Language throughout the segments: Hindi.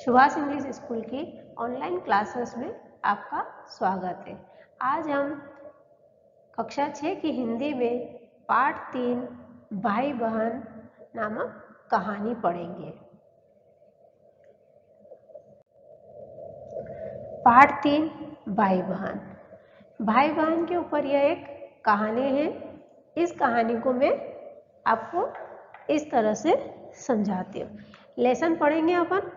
सुभाष इंग्लिश स्कूल की ऑनलाइन क्लासेस में आपका स्वागत है। आज हम कक्षा 6 की हिंदी में पाठ 3 भाई बहन नामक कहानी पढ़ेंगे। पाठ 3 भाई बहन। भाई बहन के ऊपर यह एक कहानी है। इस कहानी को मैं आपको इस तरह से समझाती हूँ। लेसन पढ़ेंगे अपन।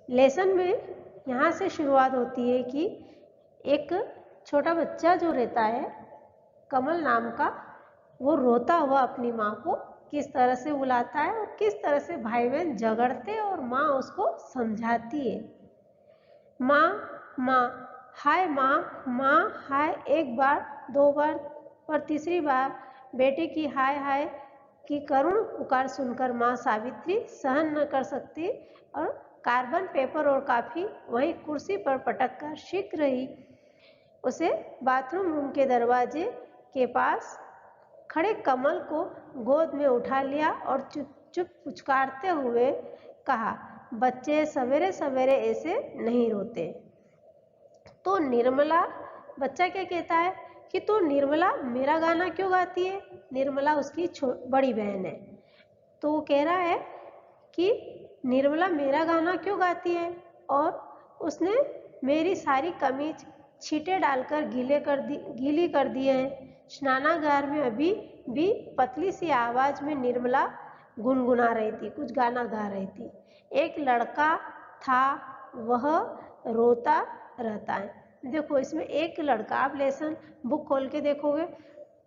लेसन में यहाँ से शुरुआत होती है कि एक छोटा बच्चा जो रहता है कमल नाम का, वो रोता हुआ अपनी माँ को किस तरह से बुलाता है और किस तरह से भाई बहन झगड़ते और माँ उसको समझाती है। माँ माँ हाय माँ, माँ हाय। एक बार, दो बार, पर तीसरी बार बेटे की हाय हाय की करुण पुकार सुनकर माँ सावित्री सहन न कर सकती और कार्बन पेपर और काफी वहीं कुर्सी पर पटक कर शीघ्र ही उसे बाथरूम रूम के दरवाजे के पास खड़े कमल को गोद में उठा लिया और चुप चुप पुचकारते हुए कहा, बच्चे सवेरे सवेरे ऐसे नहीं रोते। तो निर्मला, बच्चा क्या कहता है कि तो निर्मला मेरा गाना क्यों गाती है। निर्मला उसकी बड़ी बहन है। तो वो कह रहा है कि निर्मला मेरा गाना क्यों गाती है और उसने मेरी सारी कमीज छींटे डालकर गीली कर दिए हैं। स्नानागार में अभी भी पतली सी आवाज में निर्मला गुनगुना रही थी, कुछ गाना गा रही थी। एक लड़का था, वह रोता रहता है। देखो इसमें एक लड़का, आप लेसन बुक खोल के देखोगे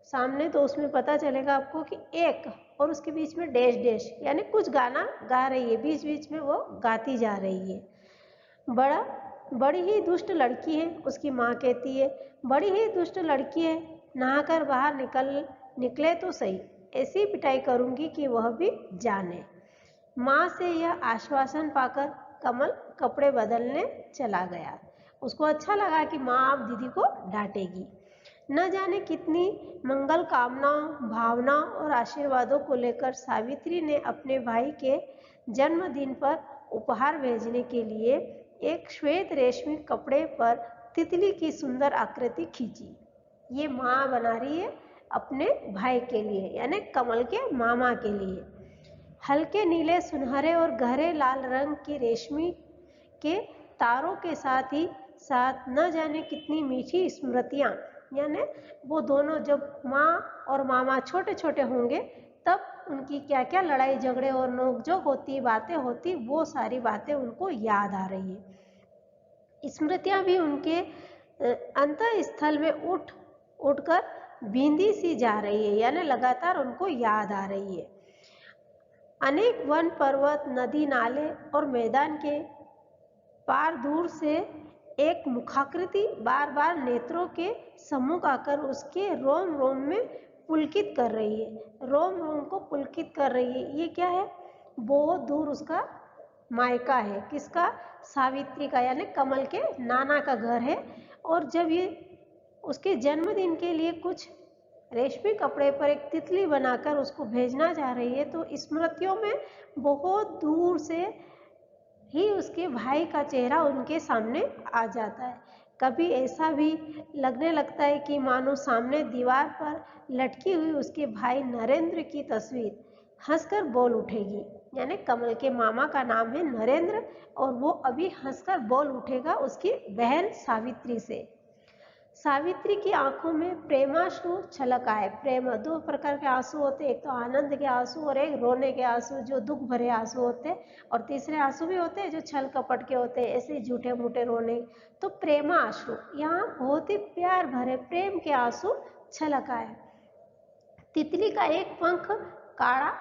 सामने तो उसमें पता चलेगा आपको कि एक और उसके बीच में डैश डैश, यानी कुछ गाना गा रही है, बीच बीच में वो गाती जा रही है। बड़ी ही दुष्ट लड़की है, उसकी माँ कहती है। बड़ी ही दुष्ट लड़की है, नहाकर बाहर निकले तो सही, ऐसी पिटाई करूंगी कि वह भी जाने। माँ से यह आश्वासन पाकर कमल कपड़े बदलने चला गया। उसको अच्छा लगा कि माँ अब दीदी को डांटेगी। न जाने कितनी मंगल कामनाओं, भावनाओं और आशीर्वादों को लेकर सावित्री ने अपने भाई के जन्मदिन पर उपहार भेजने के लिए एक श्वेत रेशमी कपड़े पर तितली की सुंदर आकृति खींची। ये माँ बना रही है अपने भाई के लिए, यानी कमल के मामा के लिए। हल्के नीले, सुनहरे और गहरे लाल रंग की रेशमी के तारों के साथ ही साथ न जाने कितनी मीठी स्मृतियां, यानी वो दोनों जब माँ और मामा छोटे छोटे होंगे तब उनकी क्या क्या लड़ाई झगड़े और नोकझोंक होती, बातें होती, वो सारी बातें उनको याद आ रही है। स्मृतियां भी उनके अंतःस्थल में उठकर बींदी सी जा रही है, यानी लगातार उनको याद आ रही है। अनेक वन, पर्वत, नदी, नाले और मैदान के पार दूर से एक मुखाकृति बार बार नेत्रों के सम्मुख आकर उसके रोम रोम में पुलकित कर रही है। रोम रोम को पुलकित कर रही है। ये क्या है? बहुत दूर उसका मायका है। किसका? सावित्री का, यानी कमल के नाना का घर है। और जब ये उसके जन्मदिन के लिए कुछ रेशमी कपड़े पर एक तितली बनाकर उसको भेजना जा रही है, तो स्मृतियों में बहुत दूर से ही उसके भाई का चेहरा उनके सामने आ जाता है। कभी ऐसा भी लगने लगता है कि मानो सामने दीवार पर लटकी हुई उसके भाई नरेंद्र की तस्वीर हंसकर बोल उठेगी। यानी कमल के मामा का नाम है नरेंद्र और वो अभी हंसकर बोल उठेगा उसकी बहन सावित्री से। सावित्री की आंखों में प्रेमाश्रु छलक आए। प्रेम, दो प्रकार के आंसू होते हैं, एक तो आनंद के आंसू और एक रोने के आंसू, जो दुख भरे आंसू होते हैं, और तीसरे आंसू भी होते हैं जो छल कपट के होते हैं, ऐसे झूठे मूठे रोने। तो प्रेमाश्रु, यहाँ बहुत ही प्यार भरे प्रेम के आंसू छलक आए। तितली का एक पंख काड़ा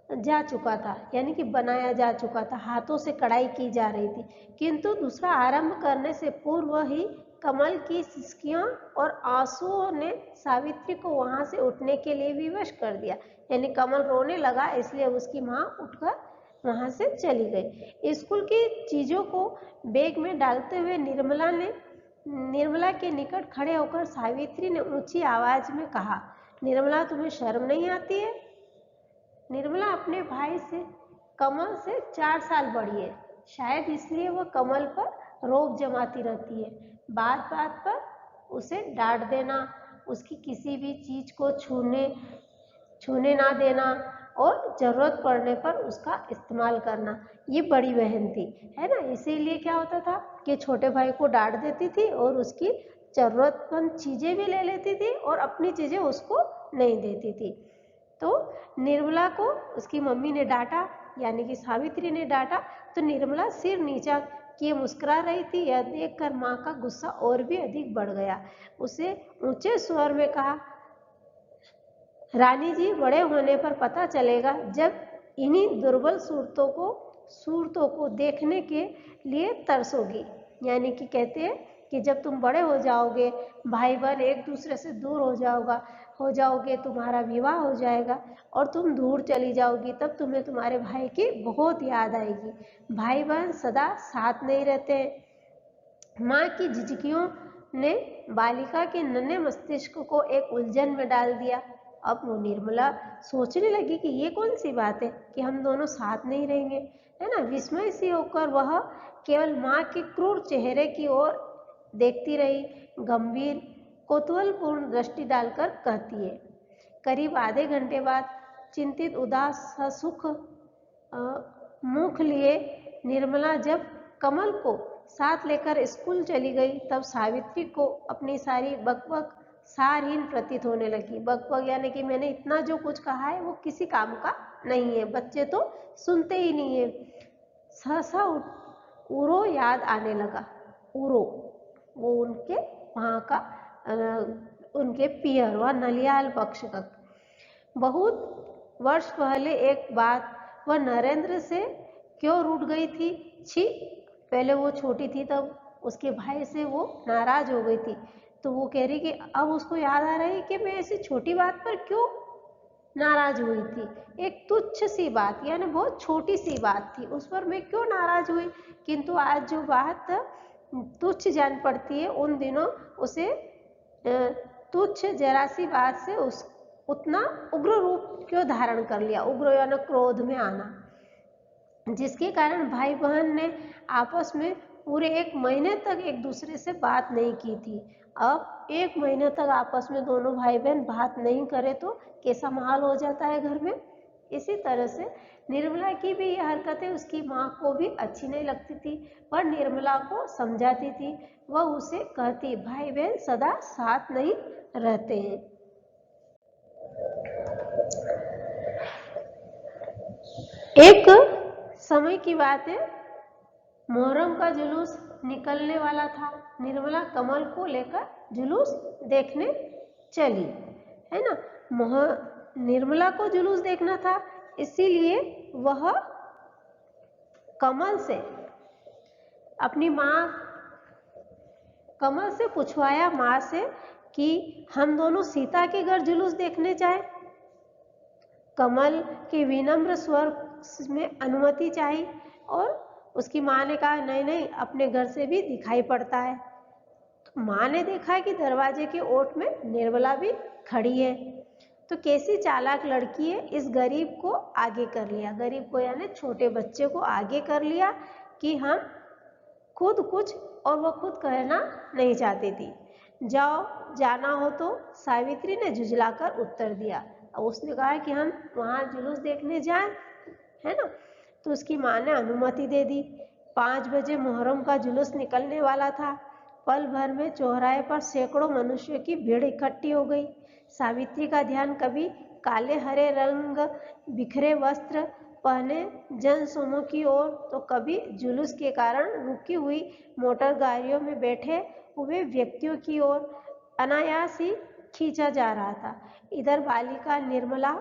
जा चुका था, यानी कि बनाया जा चुका था, हाथों से कढ़ाई की जा रही थी, किंतु दूसरा आरंभ करने से पूर्व ही कमल की सिसकियां और आंसुओं ने सावित्री को वहां से उठने के लिए विवश कर दिया। यानी कमल रोने लगा, इसलिए उसकी माँ उठकर वहां से चली गई। स्कूल की चीजों को बैग में डालते हुए निर्मला के निकट खड़े होकर सावित्री ने ऊंची आवाज में कहा, निर्मला तुम्हें शर्म नहीं आती है? निर्मला अपने भाई से, कमल से 4 साल बड़ी है। शायद इसलिए वह कमल पर रोब जमाती रहती है। बात बात पर उसे डांट देना, उसकी किसी भी चीज को छूने ना देना और जरूरत पड़ने पर उसका इस्तेमाल करना, ये बड़ी बहन थी, है ना। इसीलिए क्या होता था कि छोटे भाई को डांट देती थी और उसकी जरूरतमंद चीजें भी ले लेती थी और अपनी चीजें उसको नहीं देती थी। तो निर्मला को उसकी मम्मी ने डांटा, यानी कि सावित्री ने डांटा, तो निर्मला सिर नीचा किए मुस्कुरा रही थी। यह देखकर माँ का गुस्सा और भी अधिक बढ़ गया। उसे ऊंचे स्वर में कहा, रानी जी, बड़े होने पर पता चलेगा जब इन्हीं दुर्बल सूरतों को देखने के लिए तरसोगी। यानी कि कहते हैं कि जब तुम बड़े हो जाओगे, भाई बहन एक दूसरे से दूर हो जाओगे, तुम्हारा विवाह हो जाएगा और तुम दूर चली जाओगी, तब तुम्हें तुम्हारे भाई की बहुत याद आएगी। भाई बहन सदा साथ नहीं रहते। माँ की झिझकियों ने बालिका के नन्हे मस्तिष्क को एक उलझन में डाल दिया। अब वो निर्मला सोचने लगी कि ये कौन सी बात है कि हम दोनों साथ नहीं रहेंगे, है ना। विस्मय सी होकर वह केवल माँ के क्रूर चेहरे की ओर देखती रही। गंभीर कौतूहलपूर्ण दृष्टि डालकर कहती है। करीब आधे घंटे बाद चिंतित उदास सुख मुख लिए निर्मला जब कमल को साथ लेकर स्कूल चली गई, तब सावित्री को अपनी सारी बकबक सारहीन प्रतीत होने लगी। बकबक यानी कि मैंने इतना जो कुछ कहा है वो किसी काम का नहीं है, बच्चे तो सुनते ही नहीं है। सहसा उरो याद आने लगा। उरो वो उनके वहाँ का उनके पियर व नलियाल पक्ष का। बहुत वर्ष पहले एक बात वह नरेंद्र से क्यों रूठ गई थी। छी, पहले वो छोटी थी तब उसके भाई से वो नाराज हो गई थी, तो वो कह रही कि अब उसको याद आ रही कि मैं ऐसी छोटी बात पर क्यों नाराज हुई थी। एक तुच्छ सी बात, यानी बहुत छोटी सी बात थी, उस पर मैं क्यों नाराज हुई। किंतु आज जो बात तुच्छ जान पड़ती है, उन दिनों उसे तुच्छ जरा सी बात से उतना उग्र रूप क्यों धारण कर लिया। उग्र यानी क्रोध में आना, जिसके कारण भाई बहन ने आपस में पूरे 1 महीने तक एक दूसरे से बात नहीं की थी। अब 1 महीने तक आपस में दोनों भाई बहन बात नहीं करे तो कैसा माहौल हो जाता है घर में। इसी तरह से निर्मला की भी ये हरकतें उसकी माँ को भी अच्छी नहीं लगती थी, पर निर्मला को समझाती थी। वह उसे कहती, भाई बहन सदा साथ नहीं रहते हैं। एक समय की बात है, मुहर्रम का जुलूस निकलने वाला था। निर्मला कमल को लेकर जुलूस देखने चली, है ना। निर्मला को जुलूस देखना था, इसीलिए वह कमल से पूछवाया माँ से कि हम दोनों सीता के घर जुलूस देखने जाए। कमल के विनम्र स्वर में अनुमति चाहिए और उसकी माँ ने कहा, नहीं नहीं, अपने घर से भी दिखाई पड़ता है। तो माँ ने देखा कि दरवाजे के ओट में निर्मला भी खड़ी है। तो कैसी चालाक लड़की है, इस गरीब को आगे कर लिया। गरीब को यानी छोटे बच्चे को आगे कर लिया कि हम खुद कुछ, और वो खुद कहना नहीं चाहती थी। जाना हो तो सावित्री ने झुझलाकर उत्तर दिया। उसने कहा कि हम वहाँ जुलूस देखने जाएं, है ना। तो उसकी माँ ने अनुमति दे दी। 5 बजे मुहर्रम का जुलूस निकलने वाला था। पल भर में चौराहे पर सैकड़ों मनुष्यों की भीड़ इकट्ठी हो गई। सावित्री का ध्यान कभी काले हरे रंग बिखरे वस्त्र पहने जन समूह की ओर, तो कभी जुलूस के कारण रुकी हुई मोटर गाड़ियों में बैठे हुए व्यक्तियों की ओर अनायास ही खींचा जा रहा था। इधर बालिका निर्मला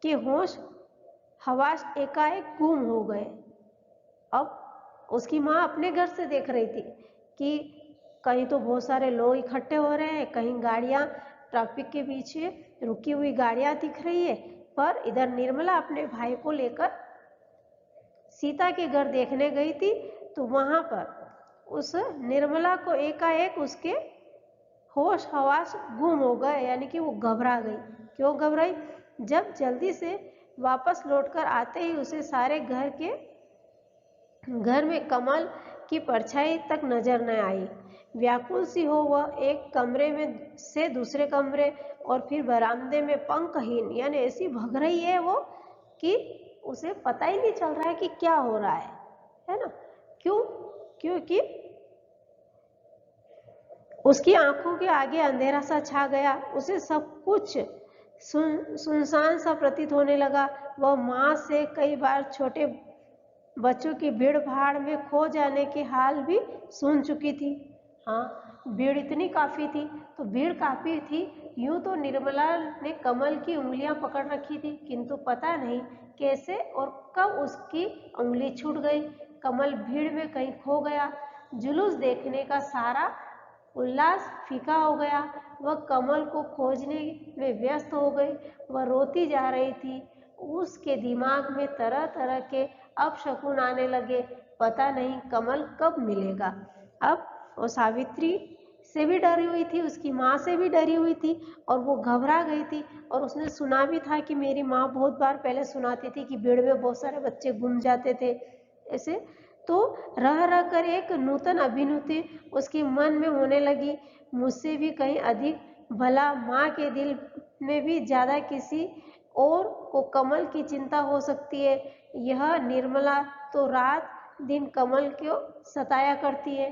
के होश हवास एकाएक गुम हो गए। अब उसकी माँ अपने घर से देख रही थी कि कहीं तो बहुत सारे लोग इकट्ठे हो रहे हैं, कहीं गाड़ियाँ ट्रैफिक के पीछे रुकी हुई गाड़ियाँ दिख रही है, पर इधर निर्मला अपने भाई को लेकर सीता के घर देखने गई थी। तो वहाँ पर उस निर्मला को एकाएक उसके होश हवास गुम हो गए, यानी कि वो घबरा गई। क्यों घबराई? जब जल्दी से वापस लौटकर आते ही उसे सारे घर के घर में कमल की परछाई तक नजर न आई। व्याकुल सी हो वह एक कमरे में से दूसरे कमरे और फिर बरामदे में पंखहीन, यानी ऐसी भग रही है वो कि उसे पता ही नहीं चल रहा है कि क्या हो रहा है ना। क्यों? क्योंकि उसकी आंखों के आगे अंधेरा सा छा गया। उसे सब कुछ सुनसान सा प्रतीत होने लगा। वह माँ से कई बार छोटे बच्चों की भीड़ भाड़ में खो जाने के हाल भी सुन चुकी थी। हाँ, भीड़ इतनी काफी थी, तो भीड़ काफी थी। यूं तो निर्मला ने कमल की उंगलियां पकड़ रखी थी, किंतु पता नहीं कैसे और कब उसकी उंगली छूट गई। कमल भीड़ में कहीं खो गया। जुलूस देखने का सारा उल्लास फीका हो गया। वह कमल को खोजने में व्यस्त हो गई। वह रोती जा रही थी। उसके दिमाग में तरह तरह के अपशकुन आने लगे। पता नहीं कमल कब मिलेगा। अब वो सावित्री से भी डरी हुई थी, उसकी माँ से भी डरी हुई थी, और वो घबरा गई थी। और उसने सुना भी था कि मेरी माँ बहुत बार पहले सुनाती थी कि भीड़ में बहुत सारे बच्चे गुम जाते थे ऐसे। तो रह रह कर एक नूतन अभिनूति उसके मन में होने लगी। मुझसे भी कहीं अधिक भला माँ के दिल में भी ज्यादा किसी और को कमल की चिंता हो सकती है। यह निर्मला तो रात दिन कमल को सताया करती है।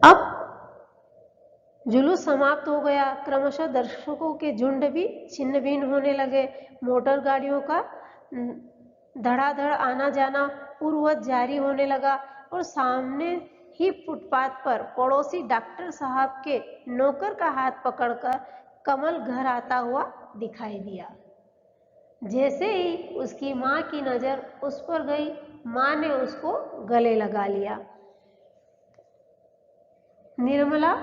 अब जुलूस समाप्त हो गया। क्रमशः दर्शकों के झुंड भी छिन्न भिन्न होने लगे। मोटर गाड़ियों का धड़ाधड़ आना जाना पूर्ववत जारी होने लगा और सामने ही फुटपाथ पर पड़ोसी डॉक्टर साहब के नौकर का हाथ पकड़कर कमल घर आता हुआ दिखाई दिया। जैसे ही उसकी माँ की नजर उस पर गई, माँ ने उसको गले लगा लिया। निर्मला,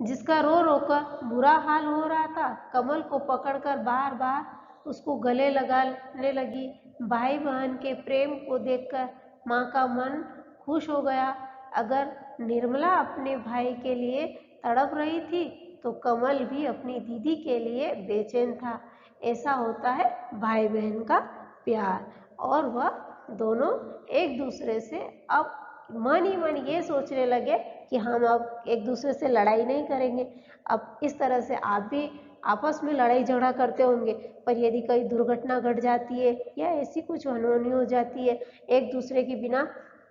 जिसका रो रो कर बुरा हाल हो रहा था, कमल को पकड़कर बार बार उसको गले लगाने लगी। भाई बहन के प्रेम को देखकर माँ का मन खुश हो गया। अगर निर्मला अपने भाई के लिए तड़प रही थी, तो कमल भी अपनी दीदी के लिए बेचैन था। ऐसा होता है भाई बहन का प्यार। और वह दोनों एक दूसरे से अब मन ही मन ये सोचने लगे कि हम अब एक दूसरे से लड़ाई नहीं करेंगे। अब इस तरह से आप भी आपस में लड़ाई झगड़ा करते होंगे, पर यदि कोई दुर्घटना घट जाती है या ऐसी कुछ अनहोनी हो जाती है एक दूसरे के बिना,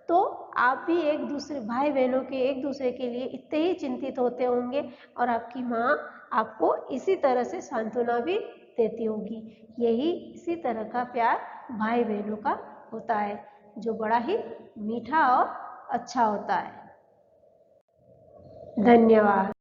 तो आप भी एक दूसरे भाई बहनों के एक दूसरे के लिए इतने ही चिंतित होते होंगे, और आपकी माँ आपको इसी तरह से सांत्वना भी देती होगी। यही इसी तरह का प्यार भाई बहनों का होता है, जो बड़ा ही मीठा और अच्छा होता है। धन्यवाद।